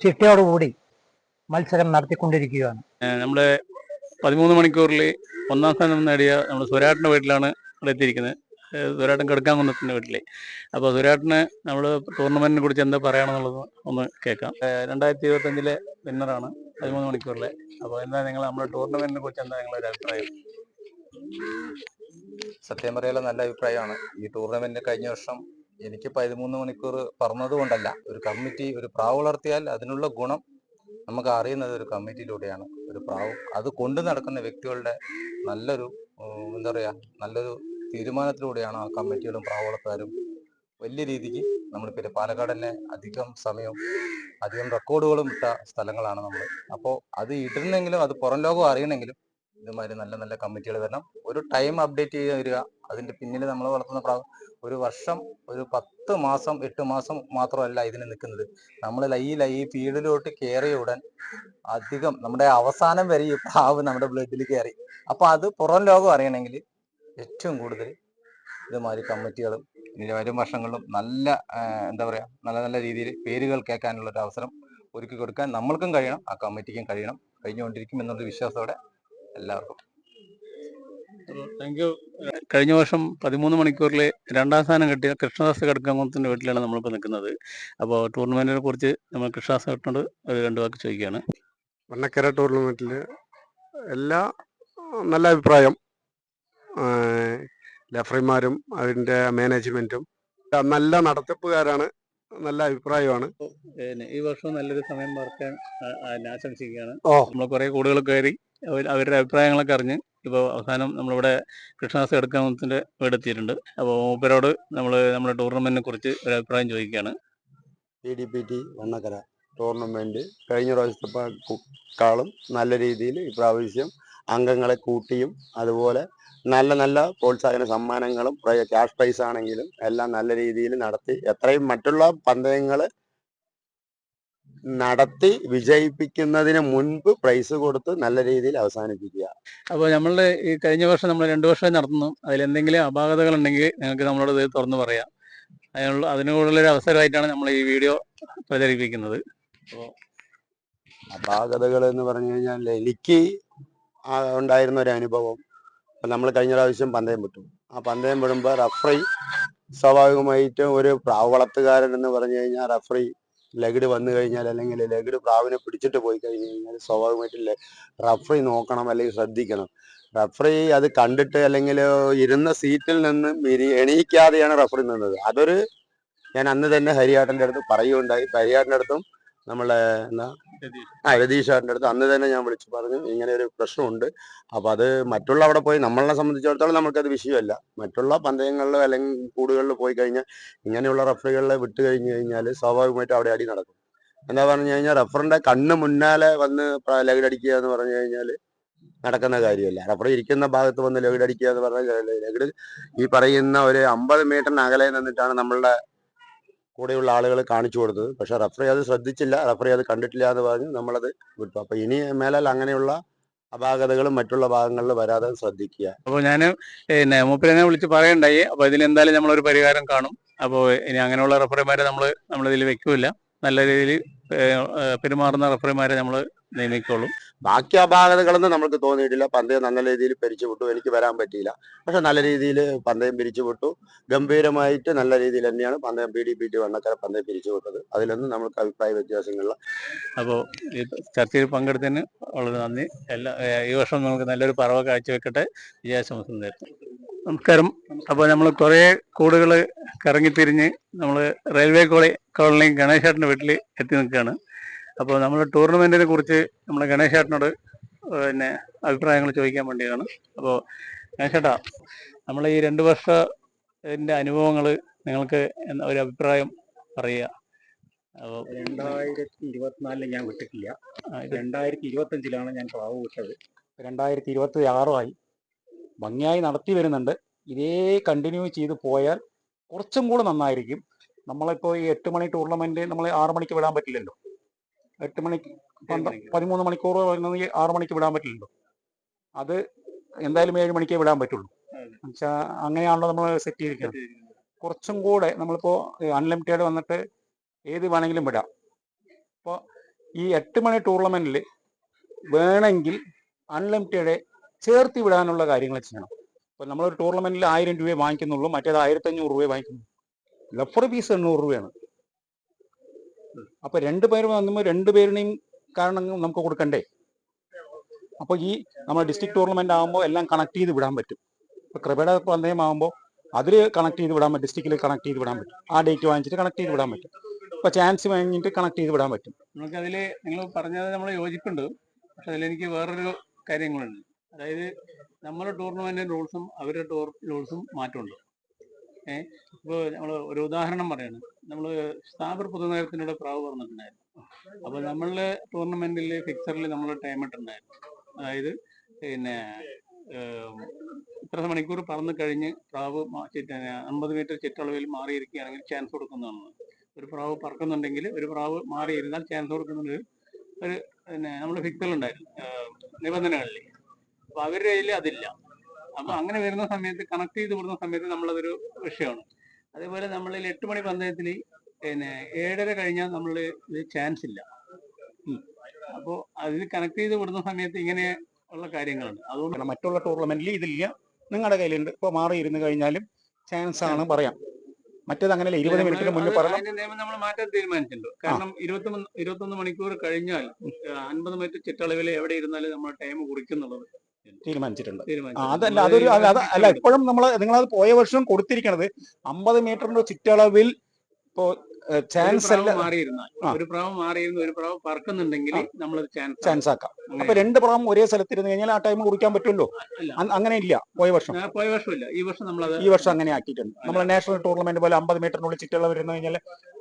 ചിട്ടയോടുകൂടി മത്സരം നടത്തിക്കൊണ്ടിരിക്കുകയാണ്. നമ്മുടെ 13 മണിക്കൂറിൽ 1ാം സ്ഥാനം നേടിയ നമ്മൾ സ്വരാട്ടിൻ്റെ വീട്ടിലാണ് ഇവിടെ എത്തിയിരിക്കുന്നത്. സ്വരാട്ടൻ കിടക്കാൻകുന്നത്തിൻ്റെ വീട്ടിൽ. അപ്പോൾ സ്വരാട്ടിന് നമ്മൾ ടൂർണമെന്റിനെ കുറിച്ച് എന്താ പറയുകയാണെന്നുള്ളത് ഒന്ന് കേൾക്കാം. 2025 വിന്നറാണ് 13 മണിക്കൂറിലെ. അപ്പോൾ എന്താ നമ്മുടെ ടൂർണമെന്റിനെ കുറിച്ച് എന്താ നിങ്ങളൊരു അഭിപ്രായം? സത്യം പറയാനുള്ള നല്ല അഭിപ്രായമാണ്. ഈ ടൂർണമെന്റ് കഴിഞ്ഞ വർഷം എനിക്ക് 13 മണിക്കൂർ പറഞ്ഞത് കൊണ്ടല്ല, ഒരു കമ്മിറ്റി ഒരു പ്രാവ് വളർത്തിയാൽ അതിനുള്ള ഗുണം നമുക്ക് അറിയുന്നത് ഒരു കമ്മിറ്റിയിലൂടെയാണ്. ഒരു പ്രാവ് അത് കൊണ്ടു നടക്കുന്ന വ്യക്തികളുടെ നല്ലൊരു എന്താ പറയുക നല്ലൊരു തീരുമാനത്തിലൂടെയാണ് ആ കമ്മിറ്റികളും പ്രാവ് വളർത്താരും വലിയ രീതിക്ക് നമ്മളിപ്പോൾ പാലക്കാട് തന്നെ അധികം സമയവും അധികം റെക്കോർഡുകളും ഇട്ട സ്ഥലങ്ങളാണ് നമ്മൾ. അപ്പോൾ അത് ഇടണമെങ്കിലും അത് പുറം ലോകം അറിയണമെങ്കിലും ഇതുമാതിരി നല്ല നല്ല കമ്മിറ്റികൾ വരണം. ഒരു ടൈം അപ്ഡേറ്റ് ചെയ്ത് വരിക. അതിൻ്റെ പിന്നിൽ നമ്മൾ വളർത്തുന്ന പ്രാവ് ഒരു വർഷം ഒരു 10 മാസം 8 മാസം മാത്രമല്ല ഇതിന് നിൽക്കുന്നത്. നമ്മൾ ഈ ഫീൽഡിലോട്ട് കയറിയ ഉടൻ അധികം നമ്മുടെ അവസാനം വരെ ഈ പ്രാവ് നമ്മുടെ ബ്ലഡിൽ കയറി. അപ്പോൾ അത് പുറം ലോകം അറിയണമെങ്കിൽ ഏറ്റവും കൂടുതൽ ഇതുമാതിരി കമ്മിറ്റികളും ഇനി വരും വർഷങ്ങളിലും നല്ല എന്താ പറയുക നല്ല നല്ല രീതിയിൽ പേരുകൾ കേൾക്കാനുള്ള ഒരു അവസരം ഒരുക്കി കൊടുക്കാൻ നമ്മൾക്കും കഴിയണം, ആ കമ്മിറ്റിക്കും കഴിയണം. കഴിഞ്ഞുകൊണ്ടിരിക്കും എന്നുള്ളൊരു വിശ്വാസത്തോടെ എല്ലാവർക്കും താങ്ക് യു. കഴിഞ്ഞ വർഷം 13 മണിക്കൂറിൽ 2ാം സ്ഥാനം കിട്ടിയ കൃഷ്ണദാസ് കടക്കാമത്തിൻ്റെ വീട്ടിലാണ് നമ്മളിപ്പോൾ നിൽക്കുന്നത്. അപ്പോൾ ടൂർണമെന്റിനെ കുറിച്ച് നമ്മൾ കൃഷ്ണദാസ് കടനോട് ഒരു 2 വാക്ക് ചോദിക്കുകയാണ്. വെണ്ണക്കര ടൂർണമെന്റിൽ എല്ലാ നല്ല അഭിപ്രായം. റഫറിമാരും അതിൻ്റെ മാനേജ്മെന്റും നല്ല നടത്തിപ്പുകാരാണ്. നല്ല അഭിപ്രായമാണ്. ഈ വർഷം നല്ലൊരു സമയം പറക്കാൻ ആശംസിക്കുകയാണ്. നമ്മൾ കുറേ കൂടുകൾ കയറി അവരുടെ അഭിപ്രായങ്ങളൊക്കെ അറിഞ്ഞ് ഇപ്പോൾ അവസാനം നമ്മളിവിടെ കൃഷ്ണദാസ് കടക്കാമത്തിൻ്റെ വീടെത്തിയിട്ടുണ്ട്. അപ്പോൾ മൂപ്പരോട് നമ്മുടെ ടൂർണമെന്റിനെ കുറിച്ച് ഒരു അഭിപ്രായം ചോദിക്കുകയാണ്. PDPT വെണ്ണക്കര ടൂർണമെന്റ് കഴിഞ്ഞ പ്രാവശ്യത്തെക്കാളും നല്ല രീതിയിൽ ഇപ്രാവശ്യം അംഗങ്ങളെ കൂട്ടിയും അതുപോലെ നല്ല നല്ല പ്രോത്സാഹന സമ്മാനങ്ങളും ക്യാഷ് പ്രൈസ് ആണെങ്കിലും എല്ലാം നല്ല രീതിയിൽ നടത്തി എത്രയും മറ്റുള്ള പന്തയങ്ങൾ നടത്തി വിജയിപ്പിക്കുന്നതിന് മുൻപ് പ്രൈസ് കൊടുത്ത് നല്ല രീതിയിൽ അവസാനിപ്പിക്കുക. അപ്പോൾ നമ്മളുടെ ഈ കഴിഞ്ഞ വർഷം നമ്മൾ 2 വർഷം നടത്തുന്നു. അതിലെന്തെങ്കിലും അപാകതകൾ ഉണ്ടെങ്കിൽ നിങ്ങൾക്ക് നമ്മളോട് ഇത് തുറന്നു പറയാം. അതിനുള്ളൊരു അവസരമായിട്ടാണ് നമ്മൾ ഈ വീഡിയോ പ്രചരിപ്പിക്കുന്നത്. അപ്പോൾ അപാകതകൾ എന്ന് പറഞ്ഞു കഴിഞ്ഞാൽ എനിക്ക് ഉണ്ടായിരുന്ന ഒരു അനുഭവം, നമ്മൾ കഴിഞ്ഞ പ്രാവശ്യം പന്തയം വിട്ടു. ആ പന്തയം വിടുമ്പോൾ റഫറി സ്വാഭാവികമായിട്ടും ഒരു പ്രാവ് വളർത്തുകാരൻ എന്ന് പറഞ്ഞു കഴിഞ്ഞാൽ റഫറി ലഗഡ് വന്നു കഴിഞ്ഞാൽ അല്ലെങ്കിൽ ലഗഡ് പ്രാവിനെ പിടിച്ചിട്ട് പോയി കഴിഞ്ഞു കഴിഞ്ഞാൽ സ്വാഭാവികമായിട്ടും റഫറി നോക്കണം അല്ലെങ്കിൽ ശ്രദ്ധിക്കണം. റഫറി അത് കണ്ടിട്ട് അല്ലെങ്കിൽ ഇരുന്ന സീറ്റിൽ നിന്ന് എണീക്കാതെയാണ് റഫറി നിന്നത്. അതൊരു ഞാൻ അന്ന് തന്നെ ഹരിയാട്ടൻ്റെ അടുത്ത് പറയുകയുണ്ടായി. ഹരിയാട്ടൻ്റെ അടുത്തും നമ്മളെ രതീഷ് സാറിൻ്റെ അടുത്ത് അന്ന് തന്നെ ഞാൻ വിളിച്ചു പറഞ്ഞു ഇങ്ങനെ ഒരു പ്രശ്നമുണ്ട്. അപ്പൊ അത് മറ്റുള്ള അവിടെ പോയി നമ്മളെ സംബന്ധിച്ചിടത്തോളം നമുക്കത് വിഷയമല്ല. മറ്റുള്ള പന്തയങ്ങളിലോ അല്ലെങ്കിൽ കൂടുകളിൽ പോയി കഴിഞ്ഞാൽ ഇങ്ങനെയുള്ള റഫറികളെ വിട്ട് കഴിഞ്ഞു കഴിഞ്ഞാൽ സ്വാഭാവികമായിട്ടും അവിടെ അടി നടക്കും. എന്താ പറഞ്ഞു കഴിഞ്ഞാൽ റഫറിന്റെ കണ്ണ് മുന്നാലെ വന്ന് ലഗഡ് അടിക്കുക എന്ന് പറഞ്ഞു കഴിഞ്ഞാൽ നടക്കുന്ന കാര്യമല്ല. റഫറി ഇരിക്കുന്ന ഭാഗത്ത് വന്ന് ലഗഡ് അടിക്കുക എന്ന് പറഞ്ഞാൽ ലഗഡ് ഈ പറയുന്ന ഒരു 50 മീറ്ററിന് അകലെ നിന്നിട്ടാണ് നമ്മളുടെ കൂടെയുള്ള ആളുകൾ കാണിച്ചു കൊടുത്തത്. പക്ഷെ റഫറി അത് ശ്രദ്ധിച്ചില്ല, റഫറി അത് കണ്ടിട്ടില്ല എന്ന് പറഞ്ഞ് നമ്മളത് വിട്ടു. അപ്പൊ ഇനി മേലാൽ അങ്ങനെയുള്ള അപാകതകളും മറ്റുള്ള ഭാഗങ്ങളിൽ വരാതെ ശ്രദ്ധിക്കുക. അപ്പോൾ ഞാൻ പിന്നെ മൂപ്പരനെ വിളിച്ച് പറയണ്ടായി. അപ്പോൾ ഇതിലെന്തായാലും നമ്മളൊരു പരിഹാരം കാണും. അപ്പോൾ ഇനി അങ്ങനെയുള്ള റഫറിമാരെ നമ്മളിതിൽ വെക്കൂല. നല്ല രീതിയിൽ പെരുമാറുന്ന റഫറിമാരെ നമ്മൾ നിയമിക്കുള്ളൂ. ബാക്കി അപാകതകളൊന്നും നമുക്ക് തോന്നിയിട്ടില്ല. പന്തയം നല്ല രീതിയിൽ പിരിച്ചു വിട്ടു. എനിക്ക് വരാൻ പറ്റിയില്ല, പക്ഷെ നല്ല രീതിയിൽ പന്തയം പിരിച്ചു വിട്ടു. ഗംഭീരമായിട്ട് നല്ല രീതിയിൽ തന്നെയാണ് പന്തയം PDPT വണ്ണക്കര പന്തയം പിരിച്ചു വിട്ടത്. അതിലൊന്നും നമുക്ക് അഭിപ്രായ വ്യത്യാസങ്ങളില്ല. അപ്പോൾ ഈ ചർച്ചയിൽ പങ്കെടുത്തതിന് വളരെ നന്ദി. ഈ വർഷം നമുക്ക് നല്ലൊരു പറവ കാഴ്ചവെക്കട്ടെ. വിജയാശംസ നേരുന്നു. നമസ്കാരം. അപ്പോൾ നമ്മൾ കുറേ കൂടുകൾ കറങ്ങിത്തിരിഞ്ഞ് നമ്മൾ റെയിൽവേ കോളനി ഗണേശേട്ടൻ്റെ വീട്ടിൽ എത്തി നിൽക്കുകയാണ്. അപ്പോൾ നമ്മൾ ടൂർണമെൻറ്റിനെ കുറിച്ച് നമ്മൾ ഗണേശേട്ടനോട് പിന്നെ അഭിപ്രായങ്ങൾ ചോദിക്കാൻ വേണ്ടിയാണ്. അപ്പോൾ ഗണേശേട്ടാ, നമ്മൾ ഈ 2 വർഷത്തിൻ്റെ അനുഭവങ്ങൾ നിങ്ങൾക്ക് ഒരു അഭിപ്രായം പറയുക. അപ്പോൾ 2024 ഞാൻ വിട്ടിട്ടില്ല. 2025 ഞാൻ പ്രാവ് വിട്ടത്. 2026 ഭംഗിയായി നടത്തി വരുന്നുണ്ട്. ഇതേ കണ്ടിന്യൂ ചെയ്ത് പോയാൽ കുറച്ചും കൂടെ നന്നായിരിക്കും. നമ്മളിപ്പോൾ ഈ 8 മണി ടൂർണമെന്റ് നമ്മൾ 6 മണിക്ക് വിടാൻ പറ്റില്ലല്ലോ. 8 മണിക്ക് 13 മണിക്കൂർ വരുന്നത് 6 മണിക്ക് വിടാൻ പറ്റില്ലല്ലോ. അത് എന്തായാലും 7 മണിക്കേ വിടാൻ പറ്റുള്ളൂ. എന്നുവെച്ചാൽ അങ്ങനെയാണല്ലോ നമ്മൾ സെറ്റ് ചെയ്തിരിക്കുന്നത്. കുറച്ചും കൂടെ നമ്മളിപ്പോൾ അൺലിമിറ്റഡ് വന്നിട്ട് ഏത് വേണമെങ്കിലും വിടാം. അപ്പോൾ ഈ 8 മണി ടൂർണമെന്റിൽ വേണമെങ്കിൽ അൺലിമിറ്റഡ് ചേർത്തി വിടാനുള്ള കാര്യങ്ങൾ ചെയ്യണം. ഇപ്പോൾ നമ്മളൊരു ടൂർണമെന്റിൽ 1000 രൂപയെ വാങ്ങിക്കുന്നുള്ളൂ, മറ്റേത് 1500 രൂപയെ വാങ്ങിക്കുന്നു. റഫറി ഫീസ് 800 രൂപയാണ്. അപ്പൊ 2 പേര് വന്നുമ്പോൾ 2 പേരുടെയും കാരണം നമുക്ക് കൊടുക്കണ്ടേ? അപ്പോൾ ഈ നമ്മൾ ഡിസ്ട്രിക്ട് ടൂർണമെന്റ് ആകുമ്പോൾ എല്ലാം കണക്ട് ചെയ്ത് വിടാൻ പറ്റും. ഇപ്പൊ കൃപയുടെ പന്തയം ആകുമ്പോൾ അതിൽ കണക്ട് ചെയ്ത് വിടാൻ പറ്റും. ഡിസ്ട്രിക്റ്റിൽ കണക്ട് ചെയ്ത് വിടാൻ പറ്റും. ആ ഡേറ്റ് വാങ്ങിച്ചിട്ട് കണക്ട് ചെയ്ത് വിടാൻ പറ്റും. ഇപ്പൊ ചാൻസ് വാങ്ങിയിട്ട് കണക്ട് ചെയ്ത് വിടാൻ പറ്റും. നമുക്കതിൽ നിങ്ങൾ പറഞ്ഞത് നമ്മൾ യോജിപ്പുണ്ട്. പക്ഷെ അതിലെനിക്ക് വേറൊരു കാര്യങ്ങളുണ്ട്. അതായത് നമ്മുടെ ടൂർണമെന്റിന്റെ റൂൾസും അവരുടെ റൂൾസും മാറ്റമുണ്ട്. ഇപ്പോൾ നമ്മൾ ഒരു ഉദാഹരണം പറയാണ്. നമ്മൾ സ്ഥാപർ പുതുനഗരത്തിനോട് പ്രാവ് പറഞ്ഞിട്ടുണ്ടായിരുന്നു. അപ്പോൾ നമ്മളുടെ ടൂർണമെന്റിൽ ഫിക്സറിൽ നമ്മൾ ടൈം ഇട്ടുണ്ടായിരുന്നു. അതായത് പിന്നെ ഇത്ര മണിക്കൂർ പറന്ന് കഴിഞ്ഞ് പ്രാവ് 50 മീറ്റർ ചുറ്റളവിൽ മാറിയിരിക്കുകയാണെങ്കിൽ ചാൻസ് കൊടുക്കുന്നതാണ്. ഒരു പ്രാവ് പറക്കുന്നുണ്ടെങ്കിൽ ഒരു പ്രാവ് മാറിയിരുന്നാൽ ചാൻസ് കൊടുക്കുന്നത് ഒരു പിന്നെ നമ്മൾ ഫിക്സറിലുണ്ടായിരുന്നു നിബന്ധനകളിൽ. അപ്പൊ അവരുടെ കയ്യിൽ അതില്ല. അപ്പൊ അങ്ങനെ വരുന്ന സമയത്ത് കണക്ട് ചെയ്ത് വിടുന്ന സമയത്ത് നമ്മളതൊരു വിഷയമാണ്. അതേപോലെ നമ്മളിൽ 8 മണി പന്തയത്തിൽ പിന്നെ 7:30 കഴിഞ്ഞാൽ നമ്മൾ ചാൻസ് ഇല്ല. അപ്പോൾ അതിൽ കണക്ട് ചെയ്ത് വിടുന്ന സമയത്ത് ഇങ്ങനെ ഉള്ള കാര്യങ്ങളുണ്ട്. അതുകൊണ്ട് മറ്റുള്ള ടൂർണമെന്റിൽ ഇതില്ല, നിങ്ങളുടെ കയ്യിലുണ്ട്. ഇപ്പോൾ മാറി ഇരുന്ന് കഴിഞ്ഞാലും ചാൻസ് ആണ് പറയാം. മറ്റേത് അങ്ങനെയല്ല, 20 മിനിറ്റിന് മുന്നേ പറയണം. നിയമം നമ്മൾ മാറ്റാൻ തീരുമാനിച്ചിട്ടുണ്ട്. കാരണം 21 മണിക്കൂർ കഴിഞ്ഞാൽ 50 മീറ്റർ ചുറ്റളവിൽ എവിടെ ഇരുന്നാലും നമ്മൾ ടൈം കുറിക്കുന്നുള്ളത് തീരുമാനിച്ചിട്ടുണ്ട്. അതല്ല, അല്ല ഇപ്പോഴും നിങ്ങളത് പോയ വർഷം കൊടുത്തിരിക്കണത് 50 മീറ്ററിന്റെ ചുറ്റളവിൽ ഇപ്പോ ചാൻസ് അല്ല. ഒരു പ്രാവ് മാറിയിരുന്ന ഒരു പ്രാവ് പറക്കുന്നുണ്ടെങ്കിൽ നമ്മൾ ചാൻസ് ആക്കാം. അപ്പൊ 2 പ്രാവും ഒരേ സ്ഥലത്തിരുന്ന് കഴിഞ്ഞാൽ ആ ടൈം കുറിക്കാൻ പറ്റുമല്ലോ. അങ്ങനെ ഇല്ല പോയ വർഷം. ഇല്ല, ഈ വർഷം അങ്ങനെ ആക്കിയിട്ടുണ്ട്. നമ്മൾ നാഷണൽ ടൂർണമെന്റ് പോലെ 50 മീറ്ററിനുള്ളിൽ ചുറ്റളവ് വരുന്ന കഴിഞ്ഞാൽ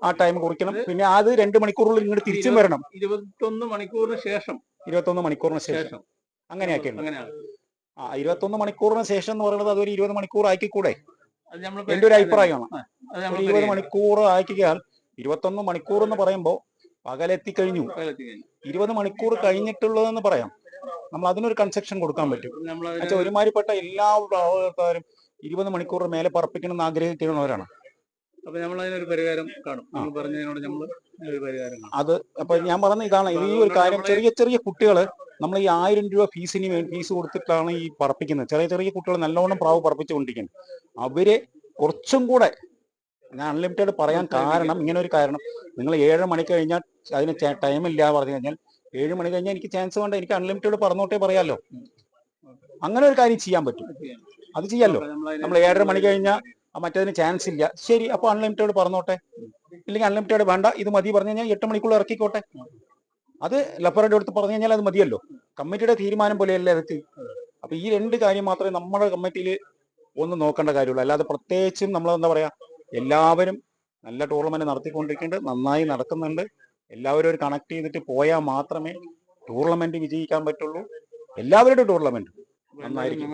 ആ ടൈം കുറിക്കണം. പിന്നെ അത് 2 മണിക്കൂറിൽ ഇങ്ങോട്ട് തിരിച്ചും വരണം. 21 മണിക്കൂറിന് ശേഷം അങ്ങനെയാക്കിയാണ്. 21 മണിക്കൂറിന് ശേഷം എന്ന് പറയുന്നത് അതൊരു 20 മണിക്കൂർ ആക്കിക്കൂടെ? എന്റെ ഒരു അഭിപ്രായമാണ്. ഒരു 20 മണിക്കൂർ ആക്കിയാൽ 21 മണിക്കൂർ എന്ന് പറയുമ്പോൾ പകലെത്തിക്കഴിഞ്ഞു. 20 മണിക്കൂർ കഴിഞ്ഞിട്ടുള്ളതെന്ന് പറയാം. നമ്മൾ അതിനൊരു കൺസെഷൻ കൊടുക്കാൻ പറ്റും. ഒരുമാതിരിപ്പെട്ട എല്ലാ ആൾക്കാരും 20 മണിക്കൂർ മേലെ പറപ്പിക്കണം എന്ന് ആഗ്രഹിക്കുന്നവരാണ്. അപ്പൊ നമ്മൾ അതിനൊരു പരിഹാരം കാണും. പറഞ്ഞതിനോട് നമ്മൾ അത് അപ്പൊ ഞാൻ പറഞ്ഞ ഇതാണ്. ഈ ഒരു കാര്യം ചെറിയ ചെറിയ കുട്ടികള് നമ്മൾ ഈ 1000 രൂപ ഫീസ് കൊടുത്തിട്ടാണ് ഈ പറപ്പിക്കുന്നത്. ചെറിയ ചെറിയ കുട്ടികൾ നല്ലോണം പ്രാവ് പറപ്പിച്ചുകൊണ്ടിരിക്കുന്നത്. അവരെ കുറച്ചും കൂടെ ഞാൻ അൺലിമിറ്റഡ് പറയാൻ കാരണം ഇങ്ങനെ ഒരു കാരണം, നിങ്ങൾ 7 മണി കഴിഞ്ഞാൽ അതിന് ടൈം ഇല്ല പറഞ്ഞു കഴിഞ്ഞാൽ 7 മണി കഴിഞ്ഞാൽ എനിക്ക് ചാൻസ് വേണ്ട, എനിക്ക് അൺലിമിറ്റഡ് പറഞ്ഞോട്ടേ പറയാമല്ലോ. അങ്ങനെ ഒരു കാര്യം ചെയ്യാൻ പറ്റും, അത് ചെയ്യാമല്ലോ. നമ്മൾ 7:30 മണി കഴിഞ്ഞാൽ മറ്റേതിന് ചാൻസ് ഇല്ല, ശരി, അപ്പോൾ അൺലിമിറ്റഡ് പറഞ്ഞോട്ടെ. ഇല്ലെങ്കിൽ അൺലിമിറ്റഡ് വേണ്ട, ഇത് മതി പറഞ്ഞു കഴിഞ്ഞാൽ 8 മണിക്കുള്ളിൽ ഇറക്കിക്കോട്ടെ. അത് ലപ്പറുടെ അടുത്ത് പറഞ്ഞു കഴിഞ്ഞാൽ അത് മതിയല്ലോ. കമ്മിറ്റിയുടെ തീരുമാനം പോലെയല്ലേ അതൊക്കെ. അപ്പൊ ഈ 2 കാര്യം മാത്രമേ നമ്മുടെ കമ്മിറ്റിയിൽ ഒന്ന് നോക്കേണ്ട കാര്യമുള്ളൂ. അല്ലാതെ പ്രത്യേകിച്ചും നമ്മൾ എന്താ പറയാ, എല്ലാവരും നല്ല ടൂർണമെന്റ് നടത്തിക്കൊണ്ടിരിക്കുന്നുണ്ട്, നന്നായി നടക്കുന്നുണ്ട്. എല്ലാവരും ഒരു കണക്ട് ചെയ്തിട്ട് പോയാൽ മാത്രമേ ടൂർണമെന്റ് വിജയിക്കാൻ പറ്റുള്ളൂ. എല്ലാവരുടെ ടൂർണമെന്റ് നന്നായിരിക്കും.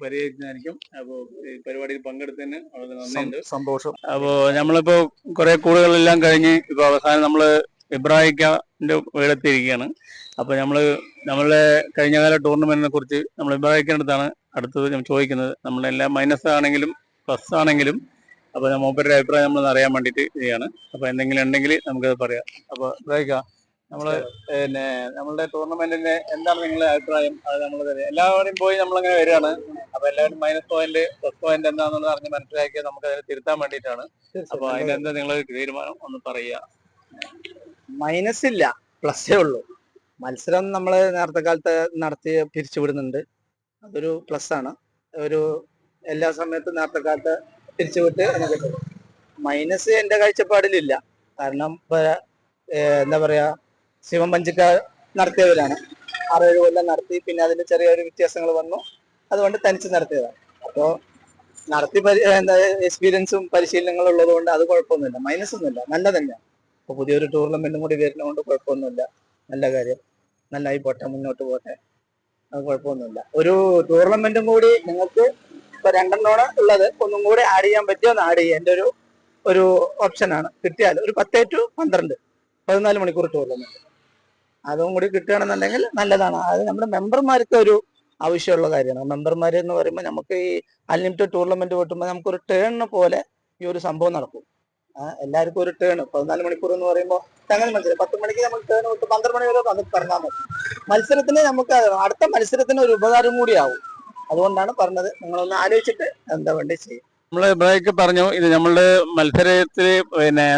പരിഹരിക്കുന്നതായിരിക്കും. അപ്പോൾ ഈ പരിപാടിയിൽ പങ്കെടുത്തതിന് വളരെ നന്ദിയുണ്ട്, സന്തോഷം. അപ്പോൾ നമ്മളിപ്പോ കുറെ കൂടുകളെല്ലാം കഴിഞ്ഞ് ഇപ്പൊ അവസാനം നമ്മള് ഇബ്രാഹിക്കാന്റെ വീടെത്തിയിരിക്കുകയാണ്. അപ്പൊ നമ്മളെ കഴിഞ്ഞകാല ടൂർണമെന്റിനെ കുറിച്ച് നമ്മൾ ഇബ്രാഹിക്കിന്റെ അടുത്താണ് അടുത്തത് ഞാൻ ചോദിക്കുന്നത്. നമ്മളെല്ലാം മൈനസ് ആണെങ്കിലും പ്ലസ് ആണെങ്കിലും അപ്പൊ മൂപ്പരുടെ അഭിപ്രായം നമ്മൾ അറിയാൻ വേണ്ടിയിട്ട് ചെയ്യാണ്. അപ്പൊ എന്തെങ്കിലും ഉണ്ടെങ്കിൽ നമുക്കത് പറയാം. അപ്പൊ ഇബ്രാഹിക്ക, നമ്മളുടെ ടൂർണമെന്റിന്റെ എന്താണ് നിങ്ങളുടെ അഭിപ്രായം? അത് നമ്മൾ എല്ലാവരും പോയി നമ്മളങ്ങനെ വരികയാണ്. അപ്പൊ എല്ലാവരും മൈനസ് പോയിന്റ് പ്ലസ് പോയിന്റ് എന്താണെന്നുള്ളത് അറിഞ്ഞ് മനസ്സിലാക്കിയാൽ നമുക്ക് അതിനെ തിരുത്താൻ വേണ്ടിയിട്ടാണ്. അപ്പൊ അതിനെന്താ നിങ്ങളെ തീരുമാനം ഒന്ന് പറയുക. മൈനസ് ഇല്ല, പ്ലസ്സേ ഉള്ളൂ. മത്സരം നമ്മൾ നേരത്തെ കാലത്ത് നടത്തി പിരിച്ചുവിടുന്നുണ്ട്, അതൊരു പ്ലസ് ആണ്. ഒരു എല്ലാ സമയത്തും നേരത്തെ കാലത്ത് പിരിച്ചുവിട്ട് നമുക്ക് മൈനസ് എൻ്റെ കാഴ്ചപ്പാടിലില്ല. കാരണം എന്താ പറയാ, ശിവൻ പഞ്ചിക്കാർ നടത്തിയവരാണ്, 6-7 കൊല്ലം നടത്തി. പിന്നെ അതിന് ചെറിയൊരു വ്യത്യാസങ്ങൾ വന്നു, അതുകൊണ്ട് തനിച്ച് നടത്തിയതാണ്. അപ്പോൾ നടത്തി എന്താ എക്സ്പീരിയൻസും പരിശീലനങ്ങളും ഉള്ളത് കൊണ്ട് അത് കുഴപ്പമൊന്നുമില്ല, മൈനസ് ഒന്നുമില്ല, നല്ല തന്നെയാണ്. ഇപ്പോൾ പുതിയൊരു ടൂർണമെന്റും കൂടി വരുന്നതുകൊണ്ട് കുഴപ്പമൊന്നുമില്ല, നല്ല കാര്യം, നന്നായി പോട്ടെ, മുന്നോട്ട് പോട്ടെ, അത് കുഴപ്പമൊന്നുമില്ല. ഒരു ടൂർണമെന്റും കൂടി നിങ്ങൾക്ക് ഇപ്പൊ 2 ഉള്ളത് ഒന്നും കൂടി ആഡ് ചെയ്യാൻ പറ്റിയോ ഒന്ന് ആഡ് ചെയ്യാം. എൻ്റെ ഒരു ഓപ്ഷനാണ്. കിട്ടിയാൽ ഒരു 10 to 12 14 മണിക്കൂർ ടൂർണമെന്റ് അതും കൂടി കിട്ടുകയാണെന്നുണ്ടെങ്കിൽ നല്ലതാണ്. അത് നമ്മുടെ മെമ്പർമാർക്ക് ഒരു ആവശ്യമുള്ള കാര്യമാണ്. മെമ്പർമാർ എന്ന് പറയുമ്പോൾ നമുക്ക് ഈ അൺലിമിറ്റഡ് ടൂർണമെന്റ് കിട്ടുമ്പോൾ നമുക്കൊരു ടേണിനെ പോലെ ഈ ഒരു സംഭവം നടക്കും. എല്ലാവർക്കും ഒരു ടേൺ 14 മണിക്കൂർ എന്ന് പറയുമ്പോൾ അങ്ങനെ മനസ്സിലായി. 10 മണിക്ക് നമുക്ക് ടേൺ വിട്ട് 12 മണി വരെ അത് പറഞ്ഞാൽ മതി. മത്സരത്തിന് നമുക്ക് അടുത്ത മത്സരത്തിന് ഒരു ഉപകാരം കൂടിയാവും. അതുകൊണ്ടാണ് പറഞ്ഞത്, നിങ്ങളൊന്ന് ആലോചിച്ചിട്ട് എന്താ വേണ്ടി ചെയ്യും. നമ്മള് ഇബ്രാഹിക്ക് പറഞ്ഞു, ഇത് നമ്മളുടെ മത്സരത്തിൽ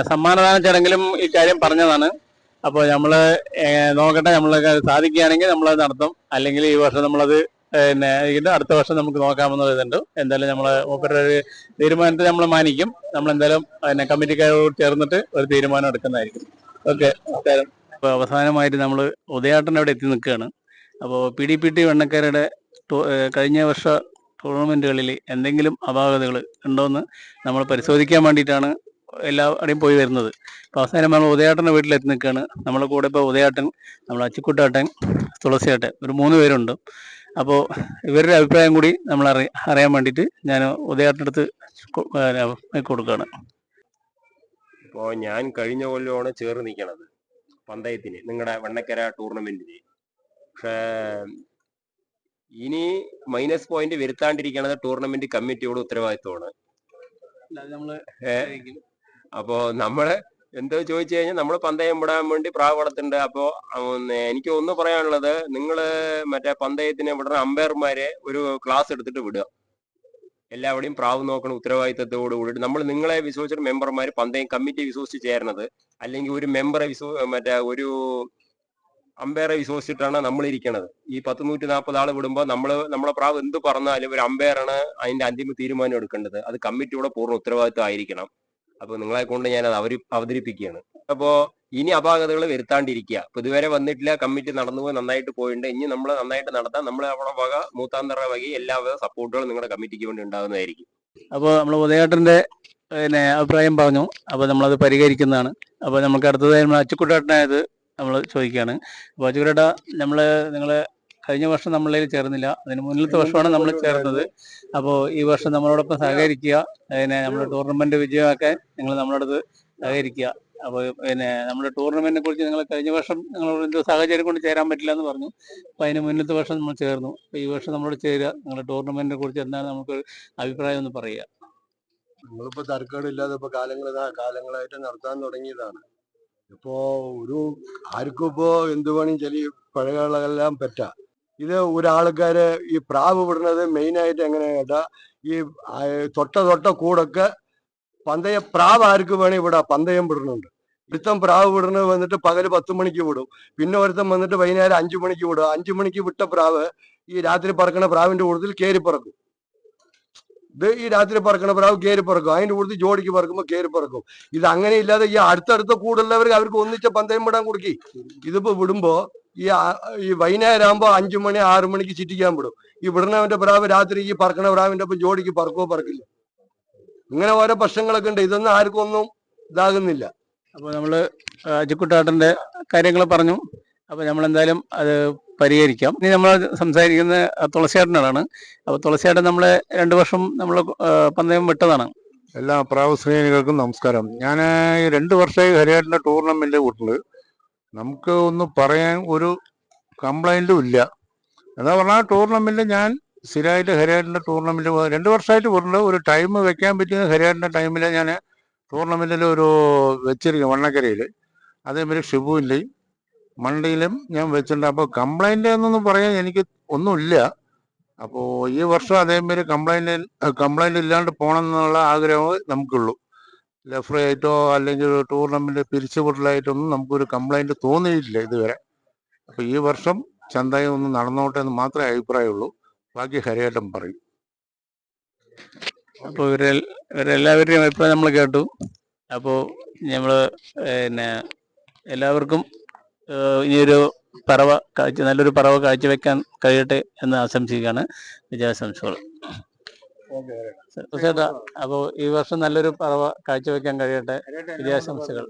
സമ്മാനദാന ചടങ്ങിലും ഈ കാര്യം പറഞ്ഞതാണ്. അപ്പോൾ നമ്മള് നോക്കട്ടെ, നമ്മളൊക്കെ സാധിക്കുകയാണെങ്കിൽ നമ്മളത് നടത്തും, അല്ലെങ്കിൽ ഈ വർഷം നമ്മളത് അടുത്ത വർഷം നമുക്ക് നോക്കാമെന്ന് ഇതുണ്ട്. എന്തായാലും നമ്മള് മൂപ്പരുടെ ഒരു തീരുമാനത്തെ നമ്മൾ മാനിക്കും. നമ്മളെന്തായാലും കമ്മിറ്റിക്കാരോട് ചേർന്നിട്ട് ഒരു തീരുമാനം എടുക്കുന്നതായിരിക്കും. ഓക്കെ, നമസ്കാരം. അപ്പോൾ അവസാനമായിട്ട് നമ്മൾ ഉദയാട്ടൻ അവിടെ എത്തി നിൽക്കുകയാണ്. അപ്പോൾ PDPT വെണ്ണക്കരയുടെ കഴിഞ്ഞ വർഷ ടൂർണമെന്റുകളിൽ എന്തെങ്കിലും അപാകതകൾ ഉണ്ടോയെന്ന് നമ്മൾ പരിശോധിക്കാൻ വേണ്ടിയിട്ടാണ് എല്ലാവരുടെയും പോയി വരുന്നത്. അപ്പോൾ അവസാനം നമ്മൾ ഉദയാട്ടൻ്റെ വീട്ടിലെത്തി നിൽക്കുകയാണ്. നമ്മളെ കൂടെ ഇപ്പോൾ ഉദയാട്ടൻ, നമ്മൾ അച്ചിക്കുട്ടാട്ടൻ, തുളസിയാട്ടൻ, ഒരു 3 പേരുണ്ട്. അപ്പോൾ ഇവരുടെ അഭിപ്രായം കൂടി നമ്മൾ അറിയാൻ വേണ്ടിയിട്ട് ഞാൻ ഉദയാട്ടൻ്റെ അടുത്ത് കൊടുക്കുകയാണ്. ഇപ്പോൾ ഞാൻ കഴിഞ്ഞ കൊല്ലമാണ് ചേർന്ന് നിൽക്കണത് പന്തയത്തിന്, നിങ്ങളുടെ വെണ്ണക്കര ടൂർണമെന്റിന്. പക്ഷേ ഇനി മൈനസ് പോയിന്റ് വരുത്താണ്ടിരിക്കണത് ടൂർണമെന്റ് കമ്മിറ്റിയോട് ഉത്തരവാദിത്വമാണ്. അപ്പോ നമ്മള് എന്തോ ചോദിച്ചു കഴിഞ്ഞാൽ നമ്മൾ പന്തയം വിടാൻ വേണ്ടി പ്രാവ് വളർത്തുന്നുണ്ട്. അപ്പോ എനിക്ക് ഒന്ന് പറയാനുള്ളത്, നിങ്ങള് മറ്റേ പന്തയത്തിന് വിടുന്ന അമ്പയർമാരെ ഒരു ക്ലാസ് എടുത്തിട്ട് വിടുക. എല്ലാവരുടെയും പ്രാവ് നോക്കണ ഉത്തരവാദിത്തത്തോട് കൂടിയിട്ട് നമ്മൾ നിങ്ങളെ വിശ്വസിച്ചിട്ട് മെമ്പർമാർ പന്തയം കമ്മിറ്റി വിശ്വസിച്ച് ചേരണത്, അല്ലെങ്കിൽ ഒരു മെമ്പറെ മറ്റേ ഒരു അമ്പയറെ വിശ്വസിച്ചിട്ടാണ് നമ്മൾ ഇരിക്കണത്. ഈ 140 ആൾ വിടുമ്പോൾ നമ്മളെ പ്രാവ് എന്ത് പറഞ്ഞാലും ഒരു അമ്പയറാണ് അതിന്റെ അന്തിമ തീരുമാനം എടുക്കേണ്ടത്. അത് കമ്മിറ്റിയുടെ പൂർണ്ണ ഉത്തരവാദിത്വം ആയിരിക്കണം. അപ്പൊ നിങ്ങളെ കൊണ്ട് ഞാൻ അത് അവതരിപ്പിക്കുകയാണ്. അപ്പോ ഇനി അപാകതകൾ വരുത്താണ്ടിരിക്കുക. ഇപ്പൊ ഇതുവരെ വന്നിട്ടില്ല, കമ്മിറ്റി നടന്നുപോയി നന്നായിട്ട് പോയിട്ടുണ്ട്. ഇനി നമ്മൾ നന്നായിട്ട് നടത്താൻ നമ്മൾ അവിടെ വക മൂത്താന്തറ വക എല്ലാവിധ സപ്പോർട്ടുകളും നിങ്ങളുടെ കമ്മിറ്റിക്ക് വേണ്ടി ഉണ്ടാകുന്നതായിരിക്കും. അപ്പോൾ നമ്മൾ ഉദയാട്ടന്റെ അഭിപ്രായം പറഞ്ഞു. അപ്പോൾ നമ്മളത് പരിഹരിക്കുന്നതാണ്. അപ്പോൾ നമുക്ക് അടുത്തതായി നമ്മൾ അച്ചുക്കുട്ടാട്ടനായത് നമ്മൾ ചോദിക്കുകയാണ്. അപ്പോൾ അച്ചുക്കുട്ട, നിങ്ങൾ കഴിഞ്ഞ വർഷം നമ്മളിൽ ചേർന്നില്ല, അതിന് മുന്നിലത്തെ വർഷമാണ് നമ്മൾ ചേർന്നത്. അപ്പോൾ ഈ വർഷം നമ്മളോടൊപ്പം സഹകരിക്കുക, നമ്മുടെ ടൂർണമെന്റ് വിജയമാക്കാൻ നിങ്ങൾ നമ്മളോടൊത്ത് സഹകരിക്കുക. അപ്പോൾ നമ്മുടെ ടൂർണമെന്റിനെ കുറിച്ച് നിങ്ങൾ കഴിഞ്ഞ വർഷം നിങ്ങളോട് എന്തോ സാഹചര്യം കൊണ്ട് ചേരാൻ പറ്റില്ല എന്ന് പറഞ്ഞു. അപ്പോൾ അതിന് മുന്നിലത്തെ വർഷം നമ്മൾ ചേർന്നു. അപ്പോൾ ഈ വർഷം നമ്മളോട് ചേരുക. നിങ്ങളുടെ ടൂർണമെന്റിനെ കുറിച്ച് എന്താണ് നമുക്ക് അഭിപ്രായം ഒന്ന് പറയുക. നമ്മളിപ്പോ തർക്കമില്ലാതെ ഇപ്പൊ കാലങ്ങളായിട്ട് നടത്താൻ തുടങ്ങിയതാണ്. ഇപ്പോ ആർക്കും ഇപ്പോ എന്ത് വേണമെങ്കിൽ ചെറിയ പഴകളെല്ലാം പറ്റാം. ഇത് ഒരാൾക്കാര് ഈ പ്രാവ് വിടുന്നത് മെയിനായിട്ട് എങ്ങനെ കേട്ടാ, ഈ തൊട്ട കൂടൊക്കെ പന്തയം പ്രാവ് ആർക്ക് വേണേ ഇവിടെ പന്തയം വിടുന്നുണ്ട്. ഒരുത്തം പ്രാവ് വിടുന്നത് വന്നിട്ട് പകല് 10 മണിക്ക് വിടും. പിന്നെ ഒരുത്തം വന്നിട്ട് വൈകുന്നേരം 5 മണിക്ക് വിടും. 5 മണിക്ക് വിട്ട പ്രാവ് ഈ രാത്രി പറക്കണ പ്രാവിന്റെ കൂടുതൽ കയറി പറക്കും. ഇത് ഈ രാത്രി പറക്കണ പ്രാവ് കയറി പറക്കും. അതിന്റെ കൂടുതൽ ജോഡിക്ക് പറക്കുമ്പോൾ കയറി പറക്കും. ഇത് അങ്ങനെ ഇല്ലാതെ ഈ അടുത്തടുത്ത കൂടുള്ളവർക്ക് അവർക്ക് ഒന്നിച്ച പന്തയം വിടാൻ കൊടുക്കി. ഇതിപ്പോ വിടുമ്പോ ഈ വൈകുന്നേരം ആകുമ്പോ 5 മണി 6 മണിക്ക് ചിറ്റിക്കാൻ വിടും. ഈ വിടണവന്റെ പ്രാവ് രാത്രി ഈ പറക്കണ പ്രാവിന്റെ ഒപ്പം ജോഡിക്ക് പറക്കോ പറക്കില്ല. ഇങ്ങനെ ഓരോ പ്രശ്നങ്ങളൊക്കെ ഉണ്ട്. ഇതൊന്നും ആർക്കും ഒന്നും ഇതാകുന്നില്ല. അപ്പോൾ നമ്മൾ അജിക്കുട്ടാട്ടൻ്റെ കാര്യങ്ങൾ പറഞ്ഞു. അപ്പോൾ നമ്മൾ എന്തായാലും അത് പരിഹരിക്കാം. ഇനി നമ്മൾ സംസാരിക്കുന്ന തുളസിയേട്ടനാണ്. അപ്പോൾ തുളസിയേട്ടൻ നമ്മളെ 2 വർഷം നമ്മൾ പന്തയം വിട്ടതാണ്. എല്ലാ പ്രാവ് സ്നേഹികൾക്കും നമസ്കാരം. ഞാൻ 2 വർഷമായി ഹരിയാട്ടിൻ്റെ ടൂർണമെൻറ്റ് വിട്ടിട്ടുണ്ട്. നമുക്ക് ഒന്നും പറയാൻ ഒരു കംപ്ലൈൻറ്റും ഇല്ല. എന്താ പറഞ്ഞാൽ ടൂർണമെൻറ്റ് ഞാൻ സ്ഥിരമായിട്ട് ഹരിയാട്ടിൻ്റെ ടൂർണമെൻറ്റ് 2 വർഷമായിട്ട് വിട്ടിട്ടുണ്ട്. ഒരു ടൈം വെക്കാൻ പറ്റിയ ഹരിയാട്ടിൻ്റെ ടൈമിൽ ഞാൻ ടൂർണമെൻറ്റിൽ ഒരു വെച്ചിരിക്കും വണ്ണക്കരയിൽ. അതേമാതിരി ഷിബുവിൻ്റെയും മണ്ടിയിലും ഞാൻ വെച്ചിട്ടുണ്ട്. അപ്പോൾ കംപ്ലൈൻറ്റ് എന്നൊന്നും പറയാൻ എനിക്ക് ഒന്നുമില്ല. അപ്പോൾ ഈ വർഷം അതേമാതിരി കംപ്ലൈൻറ്റ് ഇല്ലാണ്ട് പോകണം എന്നുള്ള ആഗ്രഹമേ നമുക്കുള്ളൂ. ലെഫ്രി ആയിട്ടോ അല്ലെങ്കിൽ ടൂർണമെൻറ്റ് പിരിച്ചുവിടലായിട്ടൊന്നും നമുക്കൊരു കംപ്ലൈൻറ്റ് തോന്നിയിട്ടില്ല ഇതുവരെ. അപ്പോൾ ഈ വർഷം ചന്തയം ഒന്ന് നടന്നോട്ടെ എന്ന് മാത്രമേ അഭിപ്രായമുള്ളൂ. ബാക്കി ഹരിയേട്ടൻ പറയും. അപ്പോൾ ഇവരെല്ലാവരുടെയും അഭിപ്രായം നമ്മൾ കേട്ടു. അപ്പോൾ നമ്മൾ എല്ലാവർക്കും ഇനിയൊരു നല്ലൊരു പറവ കാഴ്ചവെക്കാൻ കഴിയട്ടെ എന്ന് ആശംസിക്കുകയാണ്. വിജയാശംസകൾ. അപ്പോൾ ഈ വർഷം നല്ലൊരു പറവ കാഴ്ചവെക്കാൻ കഴിയട്ടെ. വിജയാശംസകൾ.